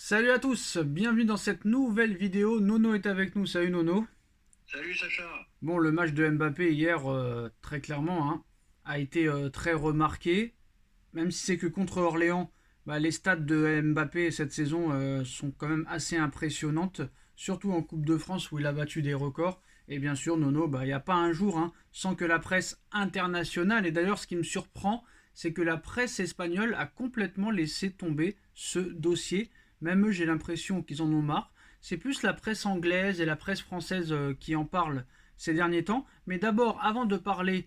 Salut à tous, bienvenue dans cette nouvelle vidéo. Nono est avec nous, salut Nono. Salut Sacha. Bon, le match de Mbappé hier, très clairement, a été très remarqué. Même si c'est que contre Orléans, les stats de Mbappé cette saison sont quand même assez impressionnantes. Surtout en Coupe de France où il a battu des records. Et bien sûr, Nono, il n'y a pas un jour sans que la presse internationale, et d'ailleurs ce qui me surprend, c'est que la presse espagnole a complètement laissé tomber ce dossier. Même eux, j'ai l'impression qu'ils en ont marre. C'est plus la presse anglaise et la presse française qui en parlent ces derniers temps. Mais d'abord, avant de parler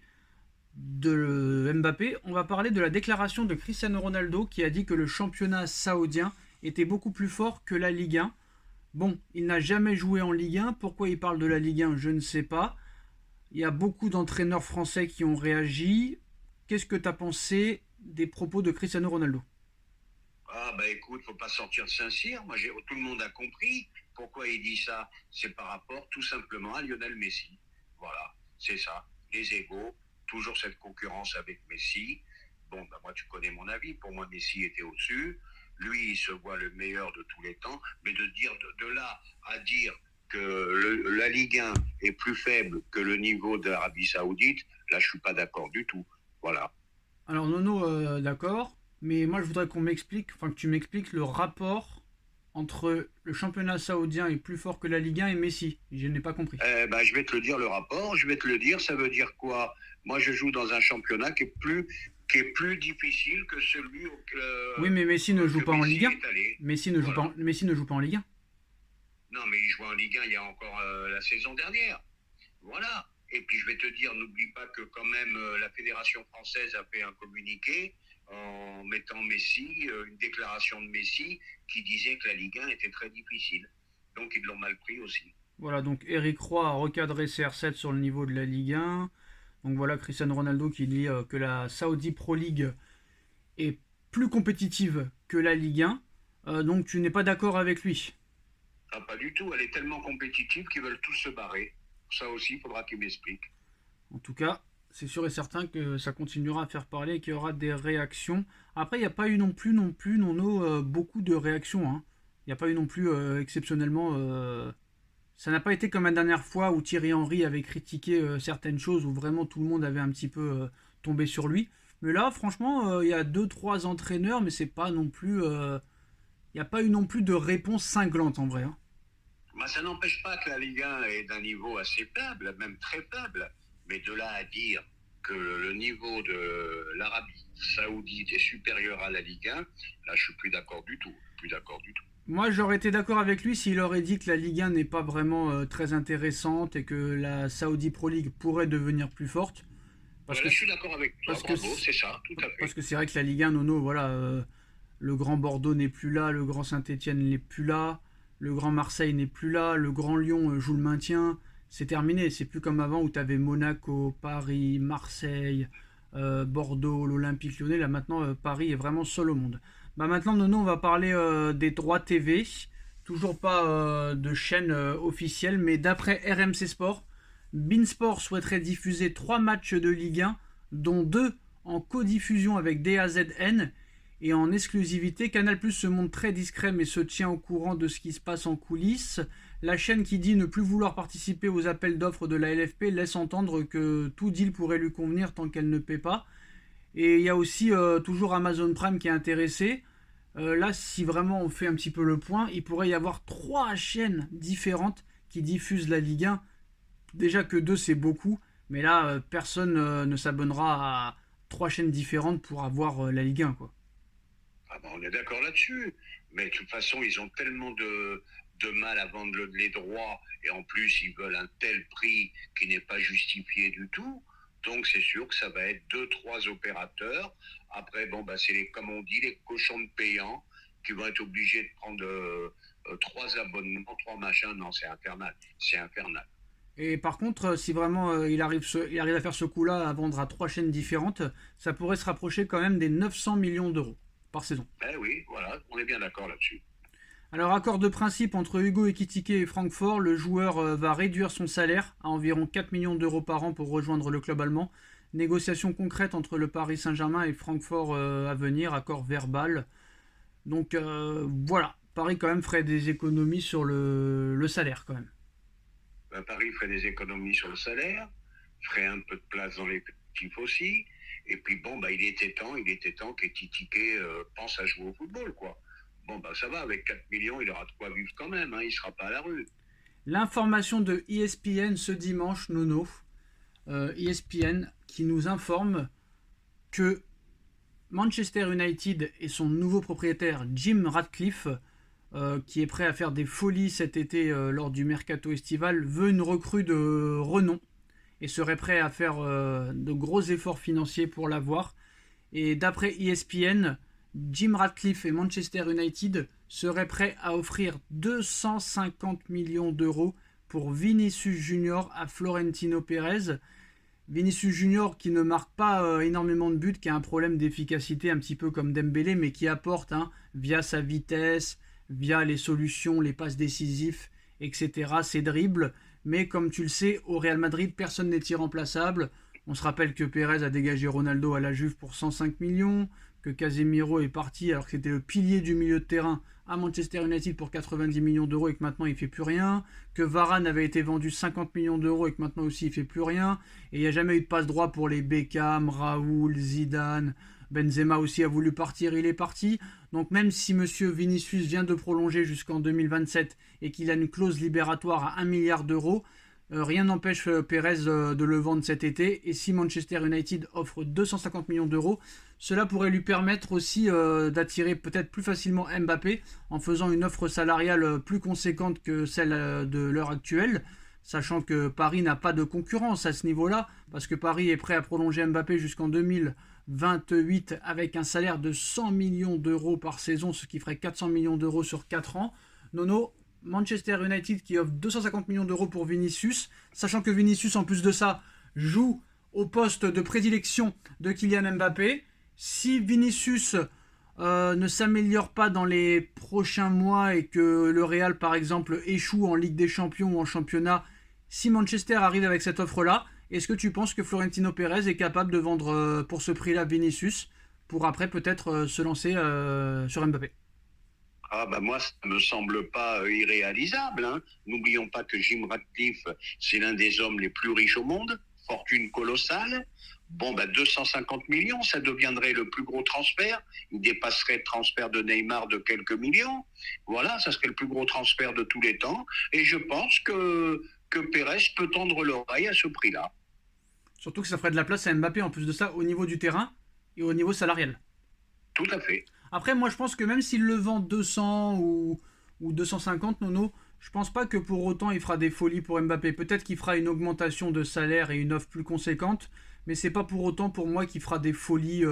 de Mbappé, on va parler de la déclaration de Cristiano Ronaldo qui a dit que le championnat saoudien était beaucoup plus fort que la Ligue 1. Bon, il n'a jamais joué en Ligue 1. Pourquoi il parle de la Ligue 1, je ne sais pas. Il y a beaucoup d'entraîneurs français qui ont réagi. Qu'est-ce que tu as pensé des propos de Cristiano Ronaldo? Ah bah écoute, faut pas sortir de Saint-Cyr. Tout le monde a compris pourquoi il dit ça. C'est par rapport tout simplement à Lionel Messi. Voilà, c'est ça. Les égaux, toujours cette concurrence avec Messi. Bon, bah moi tu connais mon avis. Pour moi, Messi était au-dessus. Lui, il se voit le meilleur de tous les temps. Mais de dire de là à dire que la Ligue 1 est plus faible que le niveau de l'Arabie Saoudite, là je suis pas d'accord du tout. Voilà. Alors Nono, d'accord, mais moi je voudrais qu'on m'explique, enfin que tu m'expliques le rapport entre le championnat saoudien est plus fort que la Ligue 1 et Messi. Je n'ai pas compris. Je vais te le dire le rapport, je vais te le dire, ça veut dire quoi? Moi, je joue dans un championnat qui est plus difficile que celui Oui, mais Messi ne joue que pas en Messi Ligue 1. est allé. Messi ne joue pas Voilà. en, Messi ne joue pas en Ligue 1. Non, mais il jouait en Ligue 1 il y a encore la saison dernière. Voilà. Et puis je vais te dire, n'oublie pas que quand même la Fédération française a fait un communiqué en mettant Messi, une déclaration de Messi qui disait que la Ligue 1 était très difficile. Donc ils l'ont mal pris aussi. Voilà, donc Eric Roy a recadré CR7 sur le niveau de la Ligue 1. Donc voilà, Cristiano Ronaldo qui dit que la Saudi Pro League est plus compétitive que la Ligue 1. Donc tu n'es pas d'accord avec lui. Ah, pas du tout, elle est tellement compétitive qu'ils veulent tous se barrer. Ça aussi, il faudra qu'ils m'expliquent. En tout cas, c'est sûr et certain que ça continuera à faire parler et qu'il y aura des réactions. Après, il n'y a pas eu non plus, Nono, beaucoup de réactions, hein. Il n'y a pas eu non plus exceptionnellement. Ça n'a pas été comme la dernière fois où Thierry Henry avait critiqué certaines choses où vraiment tout le monde avait un petit peu tombé sur lui. Mais là, franchement, il y a deux, trois entraîneurs, mais c'est pas non plus. Il n'y a pas eu non plus de réponse cinglante en vrai, hein. Moi, ça n'empêche pas que la Ligue 1 est d'un niveau assez faible, même très faible. Mais de là à dire que le niveau de l'Arabie Saoudite est supérieur à la Ligue 1, là, je suis plus d'accord du tout. Plus d'accord du tout. Moi, j'aurais été d'accord avec lui s'il aurait dit que la Ligue 1 n'est pas vraiment très intéressante et que la Saudi Pro League pourrait devenir plus forte. Parce que Là, je suis d'accord avec toi. parce que Bravo, c'est ça, tout à parce fait. que c'est vrai que la Ligue 1, Nono, voilà, le grand Bordeaux n'est plus là, le grand Saint-Étienne n'est plus là, le grand Marseille n'est plus là, le grand Lyon joue le maintien. C'est terminé. C'est plus comme avant où tu avais Monaco, Paris, Marseille, Bordeaux, l'Olympique Lyonnais. Là maintenant, Paris est vraiment seul au monde. Maintenant, Nono, on va parler des droits TV. Toujours pas de chaîne officielle, mais d'après RMC Sport, Beansport souhaiterait diffuser 3 matchs de Ligue 1, dont 2 en codiffusion avec DAZN. Et en exclusivité, Canal Plus se montre très discret mais se tient au courant de ce qui se passe en coulisses. La chaîne qui dit ne plus vouloir participer aux appels d'offres de la LFP laisse entendre que tout deal pourrait lui convenir tant qu'elle ne paie pas. Et il y a aussi toujours Amazon Prime qui est intéressé. Là, si vraiment on fait un petit peu le point, il pourrait y avoir 3 chaînes différentes qui diffusent la Ligue 1. Déjà que 2 c'est beaucoup, mais là, personne ne s'abonnera à 3 chaînes différentes pour avoir la Ligue 1, quoi. Ah ben, on est d'accord là-dessus. Mais de toute façon, ils ont tellement de mal à vendre les droits et en plus, ils veulent un tel prix qui n'est pas justifié du tout. Donc, c'est sûr que ça va être deux, trois opérateurs. Après, bon, bah, c'est comme on dit, les cochons de payants qui vont être obligés de prendre trois abonnements, trois machins. Non, c'est infernal. C'est infernal. Et par contre, si vraiment il arrive à faire ce coup-là, à vendre à 3 chaînes différentes, ça pourrait se rapprocher quand même des 900 millions d'euros par saison. Eh oui, voilà, on est bien d'accord là-dessus. Alors, accord de principe entre Hugo Ekitike et Francfort, le joueur va réduire son salaire à environ 4 millions d'euros par an pour rejoindre le club allemand. Négociation concrète entre le Paris Saint-Germain et Francfort à venir, accord verbal. Donc voilà, Paris quand même ferait des économies sur le salaire quand même. Ben, Paris ferait des économies sur le salaire, ferait un peu de place dans l'effectif aussi. Et puis bon, bah, il était temps qu'Etitike pense à jouer au football, quoi. Bon, bah ça va, avec 4 millions, il aura de quoi vivre quand même, hein, il ne sera pas à la rue. L'information de ESPN ce dimanche, Nono, ESPN qui nous informe que Manchester United et son nouveau propriétaire Jim Ratcliffe, qui est prêt à faire des folies cet été lors du mercato estival, veut une recrue de renom et serait prêt à faire de gros efforts financiers pour l'avoir. Et d'après ESPN, Jim Ratcliffe et Manchester United seraient prêts à offrir 250 millions d'euros pour Vinicius Junior à Florentino Pérez. Vinicius Junior qui ne marque pas énormément de buts, qui a un problème d'efficacité un petit peu comme Dembélé, mais qui apporte via sa vitesse, via les solutions, les passes décisives, etc., ses dribbles. Mais comme tu le sais, au Real Madrid, personne n'est irremplaçable. On se rappelle que Pérez a dégagé Ronaldo à la Juve pour 105 millions, que Casemiro est parti alors que c'était le pilier du milieu de terrain à Manchester United pour 90 millions d'euros et que maintenant il fait plus rien, que Varane avait été vendu 50 millions d'euros et que maintenant aussi il fait plus rien, et il n'y a jamais eu de passe droit pour les Beckham, Raoul, Zidane, Benzema aussi a voulu partir, il est parti. Donc même si monsieur Vinicius vient de prolonger jusqu'en 2027 et qu'il a une clause libératoire à 1 milliard d'euros, rien n'empêche Pérez de le vendre cet été. Et si Manchester United offre 250 millions d'euros, cela pourrait lui permettre aussi d'attirer peut-être plus facilement Mbappé en faisant une offre salariale plus conséquente que celle de l'heure actuelle, sachant que Paris n'a pas de concurrence à ce niveau-là, parce que Paris est prêt à prolonger Mbappé jusqu'en 2028 avec un salaire de 100 millions d'euros par saison, ce qui ferait 400 millions d'euros sur 4 ans. Nono, Manchester United qui offre 250 millions d'euros pour Vinicius, sachant que Vinicius en plus de ça joue au poste de prédilection de Kylian Mbappé. Si Vinicius ne s'améliore pas dans les prochains mois et que le Real par exemple échoue en Ligue des Champions ou en championnat, si Manchester arrive avec cette offre-là, est-ce que tu penses que Florentino Pérez est capable de vendre pour ce prix-là Vinicius pour après peut-être se lancer sur Mbappé? Ah bah moi, ça me semble pas irréalisable, hein. N'oublions pas que Jim Ratcliffe, c'est l'un des hommes les plus riches au monde, fortune colossale. Bon, bah 250 millions, ça deviendrait le plus gros transfert. Il dépasserait le transfert de Neymar de quelques millions. Voilà, ça serait le plus gros transfert de tous les temps. Et je pense que Pérez peut tendre l'oreille à ce prix-là. Surtout que ça ferait de la place à Mbappé en plus de ça au niveau du terrain et au niveau salarial. Tout à fait. Après, moi, je pense que même s'il le vend 200 ou 250, Nono, je pense pas que pour autant il fera des folies pour Mbappé. Peut-être qu'il fera une augmentation de salaire et une offre plus conséquente, mais c'est pas pour autant pour moi qu'il fera des folies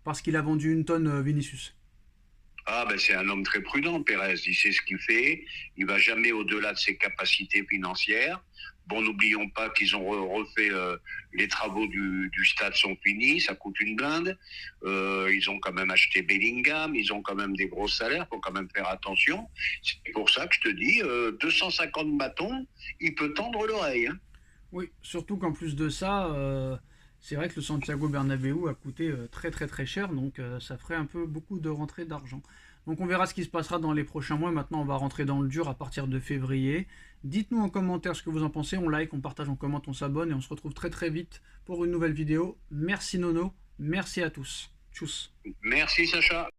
parce qu'il a vendu une tonne Vinicius. Ah ben c'est un homme très prudent, Pérez. Il sait ce qu'il fait. Il va jamais au-delà de ses capacités financières. Bon, n'oublions pas qu'ils ont refait les travaux du stade sont finis, ça coûte une blinde. Ils ont quand même acheté Bellingham, ils ont quand même des gros salaires, faut quand même faire attention. C'est pour ça que je te dis, 250 bâtons, il peut tendre l'oreille, hein. Oui, surtout qu'en plus de ça, c'est vrai que le Santiago Bernabéu a coûté très très très cher, donc ça ferait un peu beaucoup de rentrées d'argent. Donc on verra ce qui se passera dans les prochains mois. Maintenant, on va rentrer dans le dur à partir de février. Dites-nous en commentaire ce que vous en pensez. On like, on partage, on commente, on s'abonne et on se retrouve très très vite pour une nouvelle vidéo. Merci Nono, merci à tous. Tchuss. Merci Sacha.